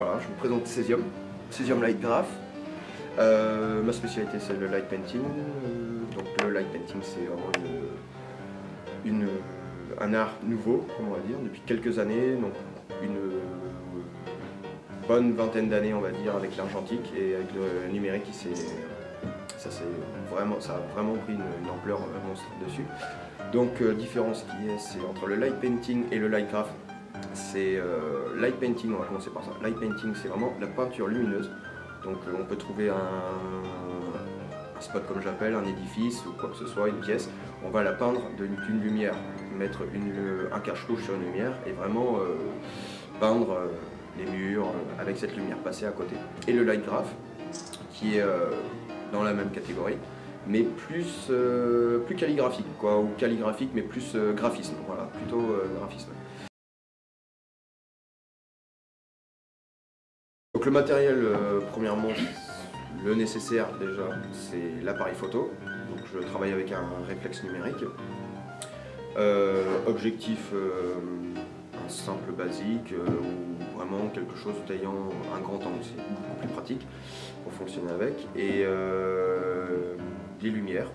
Voilà, je vous présente Cesium, Cesium Light Graph. Ma spécialité c'est le light painting. Donc le light painting c'est vraiment un art nouveau, on va dire, depuis quelques années. Donc une bonne vingtaine d'années on va dire avec l'argentique et avec le numérique ça a vraiment pris une ampleur monstre dessus. Donc différence qui est, c'est entre le light painting et le light graph. C'est light painting, on va commencer par ça. Light painting c'est vraiment la peinture lumineuse. Donc on peut trouver un spot comme j'appelle, un édifice ou quoi que ce soit, une pièce. On va la peindre d'une lumière, mettre un cache rouge sur une lumière et vraiment peindre les murs avec cette lumière passée à côté. Et le light graph qui est dans la même catégorie, mais plus calligraphique, quoi, ou calligraphique, mais plus graphisme, voilà, plutôt graphisme. Donc le matériel, premièrement, le nécessaire déjà, c'est l'appareil photo. Donc je travaille avec un réflexe numérique. Objectif, un simple basique, ou vraiment quelque chose ayant un grand angle, c'est beaucoup plus pratique pour fonctionner avec. Et des lumières.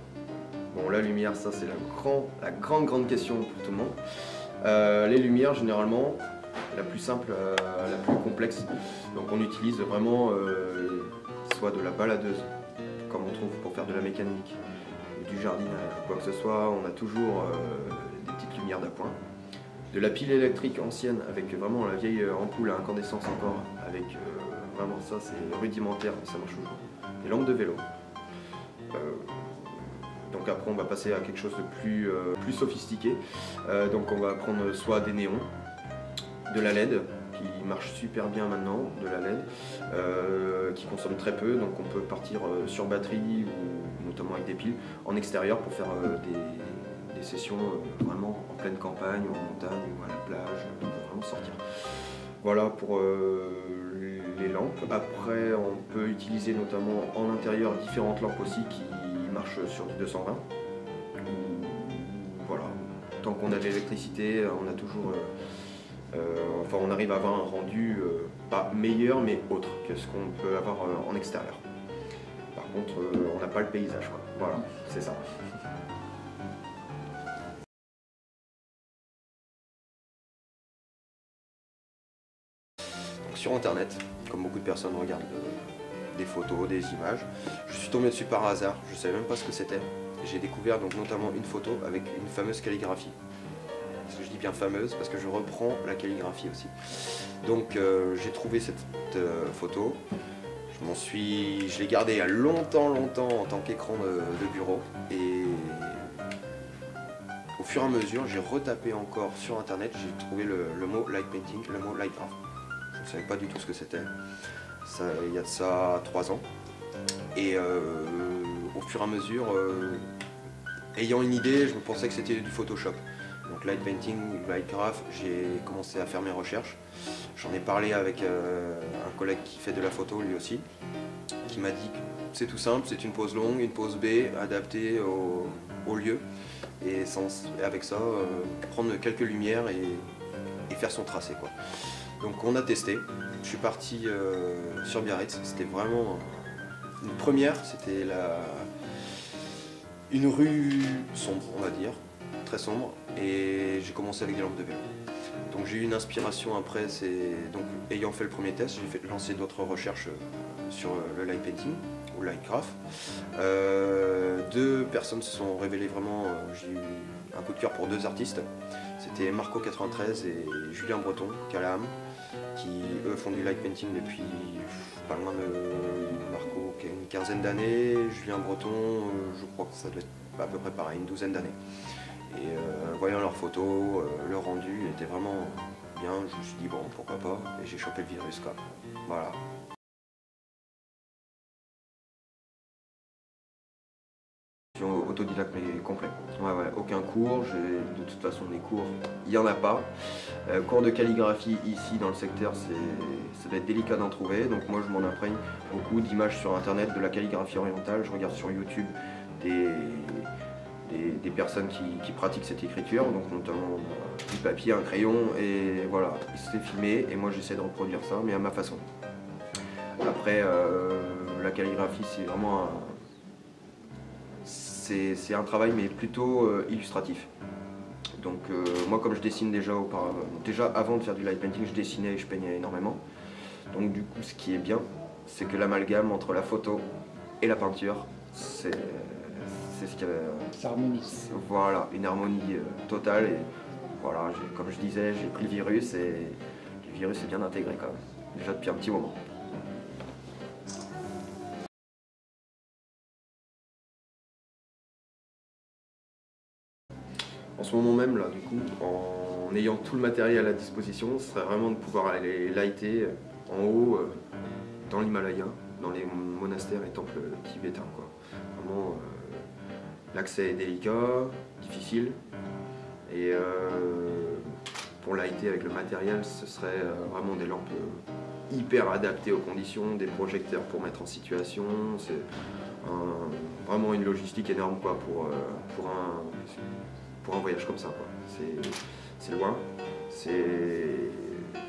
Bon, la lumière, ça c'est la grande question pour tout le monde. Les lumières, généralement, la plus simple, la plus complexe. Donc on utilise vraiment soit de la baladeuse, comme on trouve pour faire de la mécanique, du jardinage, quoi que ce soit. On a toujours des petites lumières d'appoint. De la pile électrique ancienne, avec vraiment la vieille ampoule à incandescence encore, avec vraiment ça c'est rudimentaire, mais ça marche toujours. Des lampes de vélo. Donc après on va passer à quelque chose de plus sophistiqué. Donc on va prendre soit des néons, de la LED qui marche super bien maintenant, de la LED qui consomme très peu, donc on peut partir sur batterie ou notamment avec des piles en extérieur pour faire des sessions vraiment en pleine campagne, en montagne ou à la plage, pour vraiment sortir. Voilà pour les lampes. Après on peut utiliser notamment en intérieur différentes lampes aussi qui marchent sur du 220. Voilà, tant qu'on a de l'électricité, on a toujours enfin, on arrive à avoir un rendu pas meilleur mais autre que ce qu'on peut avoir en extérieur. Par contre, on n'a pas le paysage, quoi. Voilà, c'est ça. Donc, sur internet, comme beaucoup de personnes regardent des photos, des images, je suis tombé dessus par hasard, je ne savais même pas ce que c'était. J'ai découvert donc notamment une photo avec une fameuse calligraphie. Je dis bien fameuse parce que je reprends la calligraphie aussi. Donc j'ai trouvé cette photo, je l'ai gardée il y a longtemps en tant qu'écran de bureau et au fur et à mesure j'ai retapé encore sur internet, j'ai trouvé le mot light painting, le mot light graph. Je ne savais pas du tout ce que c'était, il y a de ça 3 ans et au fur et à mesure, ayant une idée, je me pensais que c'était du Photoshop. Donc light painting, light graph, j'ai commencé à faire mes recherches. J'en ai parlé avec un collègue qui fait de la photo lui aussi, qui m'a dit que c'est tout simple, c'est une pose longue, une pose B adaptée au lieu. Et avec ça, prendre quelques lumières et faire son tracé, quoi. Donc on a testé, je suis parti sur Biarritz, c'était vraiment une première, c'était une rue sombre on va dire. Très sombre et j'ai commencé avec des lampes de vélo. Donc j'ai eu une inspiration après, donc ayant fait le premier test, j'ai lancé d'autres recherches sur le light painting ou light graph. 2 personnes se sont révélées vraiment, j'ai eu un coup de cœur pour 2 artistes. C'était Marco93 et Julien Breton, Calam, qui eux font du light painting depuis pas loin de Marco qui a une quinzaine d'années, Julien Breton, je crois que ça doit être à peu près pareil, une douzaine d'années. Et voyant leurs photos, le rendu était vraiment bien, je me suis dit bon pourquoi pas, et j'ai chopé le virus quoi. Voilà. Autodidacte mais complet. Ouais, aucun cours, de toute façon des cours, il n'y en a pas. Cours de calligraphie ici dans le secteur, ça va être délicat d'en trouver, donc moi je m'en imprègne beaucoup d'images sur internet, de la calligraphie orientale, je regarde sur YouTube des personnes qui pratiquent cette écriture, donc notamment du papier, un crayon, et voilà, c'est filmé, et moi j'essaie de reproduire ça, mais à ma façon. Après, la calligraphie, c'est vraiment c'est un travail, mais plutôt illustratif. Donc moi, comme je dessine déjà avant de faire du light painting, je dessinais et je peignais énormément. Donc du coup, ce qui est bien, c'est que l'amalgame entre la photo et la peinture, c'est ce qu'il y avait. Ça harmonise. Voilà, une harmonie totale. Et voilà, comme je disais, j'ai pris le virus et le virus est bien intégré quand même, déjà depuis un petit moment. En ce moment même, là, du coup, en ayant tout le matériel à disposition, ce serait vraiment de pouvoir aller lighter en haut, dans l'Himalaya, dans les monastères et temples tibétains, quoi. Vraiment, l'accès est délicat, difficile, et pour lighter avec le matériel, ce serait vraiment des lampes hyper adaptées aux conditions, des projecteurs pour mettre en situation. C'est vraiment une logistique énorme, quoi, pour un voyage comme ça, quoi. C'est loin,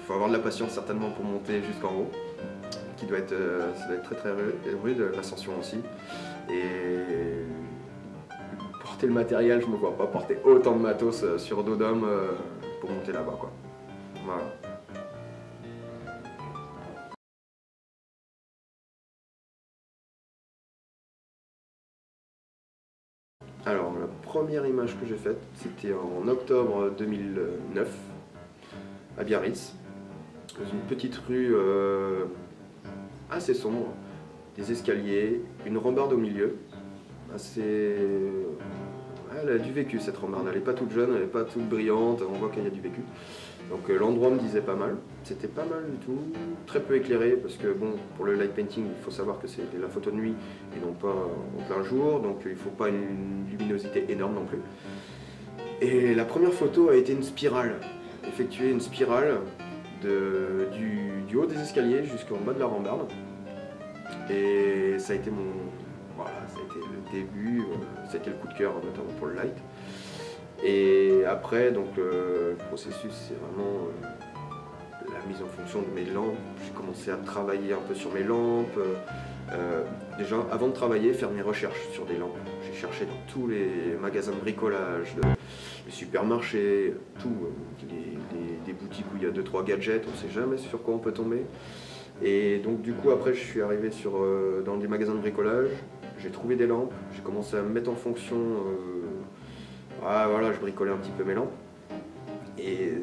faut avoir de la patience certainement pour monter jusqu'en haut, ça doit être très très rude, l'ascension aussi. Et porter le matériel, je me vois pas porter autant de matos sur dos d'homme pour monter là-bas, quoi. Voilà. Alors, la première image que j'ai faite, c'était en octobre 2009, à Biarritz, dans une petite rue assez sombre, des escaliers, une rambarde au milieu, elle a du vécu, cette rambarde, elle n'est pas toute jeune, elle n'est pas toute brillante, on voit qu'il y a du vécu. Donc l'endroit me disait pas mal, c'était pas mal du tout, très peu éclairé, parce que bon, pour le light painting, il faut savoir que c'est la photo de nuit et non pas en plein jour, donc il ne faut pas une luminosité énorme non plus. Et la première photo a été une spirale, effectuer une spirale du haut des escaliers jusqu'en bas de la rambarde. Et ça a été voilà, ça a été le début, ça a été le coup de cœur notamment pour le light. Et après, donc le processus, c'est vraiment la mise en fonction de mes lampes. J'ai commencé à travailler un peu sur mes lampes. Déjà, avant de travailler, faire mes recherches sur des lampes. J'ai cherché dans tous les magasins de bricolage, les supermarchés, tout, des boutiques où il y a 2-3 gadgets, on ne sait jamais sur quoi on peut tomber. Et donc du coup, après, je suis arrivé dans des magasins de bricolage, j'ai trouvé des lampes, j'ai commencé à me mettre en fonction. Voilà, je bricolais un petit peu mes lampes. Et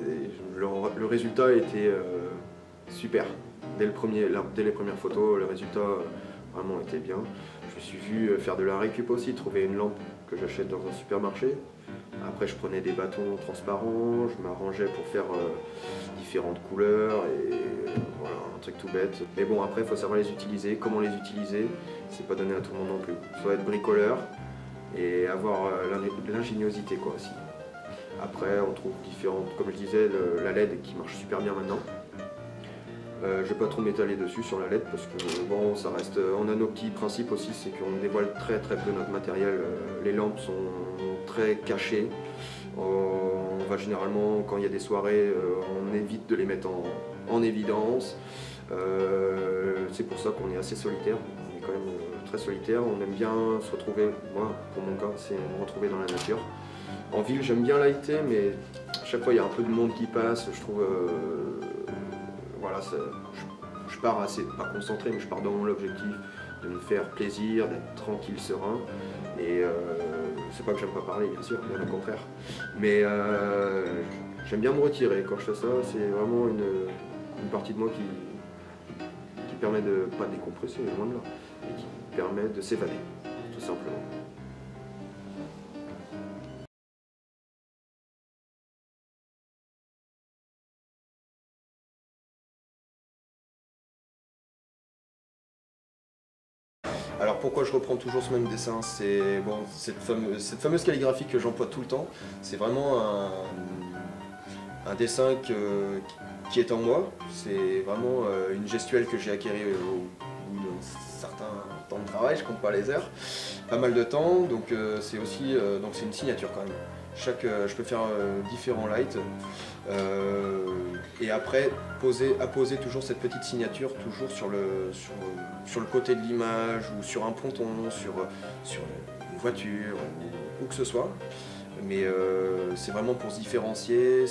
le résultat était super. Dès les premières photos, le résultat vraiment était bien. Je me suis vu faire de la récup aussi, trouver une lampe que j'achète dans un supermarché. Après, je prenais des bâtons transparents, je m'arrangeais pour faire différentes couleurs et voilà, un truc tout bête. Mais bon, après, il faut savoir les utiliser. Comment les utiliser, c'est pas donné à tout le monde non plus. Il faut être bricoleur et avoir l'ingéniosité, quoi, aussi. Après, on trouve différentes, comme je disais, la LED qui marche super bien maintenant. Je vais pas trop m'étaler dessus sur la LED parce que bon, ça reste. On a nos petits principes aussi, c'est qu'on dévoile très très peu notre matériel. Les lampes sont très cachées. On va généralement, quand il y a des soirées, on évite de les mettre en évidence. C'est pour ça qu'on est assez solitaire. On est quand même très solitaire. On aime bien se retrouver. Moi, pour mon cas, c'est me retrouver dans la nature. En ville, j'aime bien lighter, mais à chaque fois il y a un peu de monde qui passe. Je trouve. Voilà, je pars assez, pas concentré, mais je pars dans l'objectif de me faire plaisir, d'être tranquille, serein. Et c'est pas que j'aime pas parler, bien sûr, bien au contraire. Mais j'aime bien me retirer. Quand je fais ça, c'est vraiment une partie de moi qui permet de pas décompresser, loin de là, et qui permet de s'évader, tout simplement. Alors pourquoi je reprends toujours ce même dessin? C'est bon, cette fameuse calligraphie que j'emploie tout le temps. C'est vraiment un dessin qui est en moi. C'est vraiment une gestuelle que j'ai acquérie au bout d'un certain temps de travail, je compte pas les heures. Pas mal de temps, donc c'est aussi donc c'est une signature quand même. Je peux faire différents lights et après apposer toujours cette petite signature toujours sur le côté de l'image ou sur un ponton, sur une voiture ou où que ce soit. Mais c'est vraiment pour se différencier,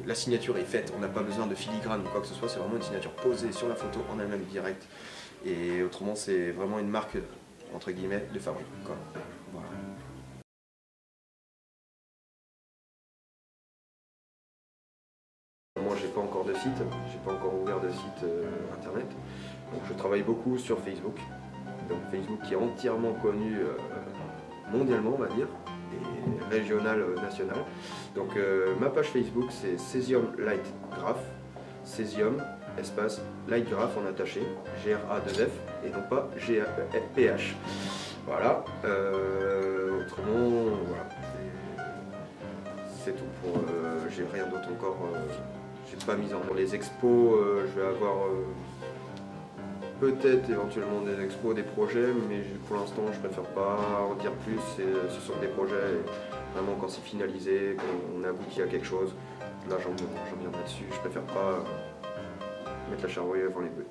la signature est faite, on n'a pas besoin de filigrane ou quoi que ce soit, c'est vraiment une signature posée sur la photo en elle-même directe. Et autrement c'est vraiment une marque entre guillemets de fabrique. Voilà. Moi j'ai pas encore de site, j'ai pas encore ouvert de site internet, donc je travaille beaucoup sur Facebook. Donc Facebook qui est entièrement connu mondialement on va dire, et régional, national. Donc ma page Facebook c'est Cesium Light Graph, Cesium espace Light Graph en attaché, G-R-A-2-F et non pas G-A-P-H. Voilà, autrement voilà, c'est tout pour, j'ai rien d'autre encore, j'ai pas mis en les expos, je vais avoir peut-être éventuellement des expos, des projets, mais pour l'instant je préfère pas en dire plus, ce sont des projets, vraiment quand c'est finalisé, quand on aboutit à quelque chose, là j'en viendrai dessus, je préfère pas mettre la charrue avant les bœufs.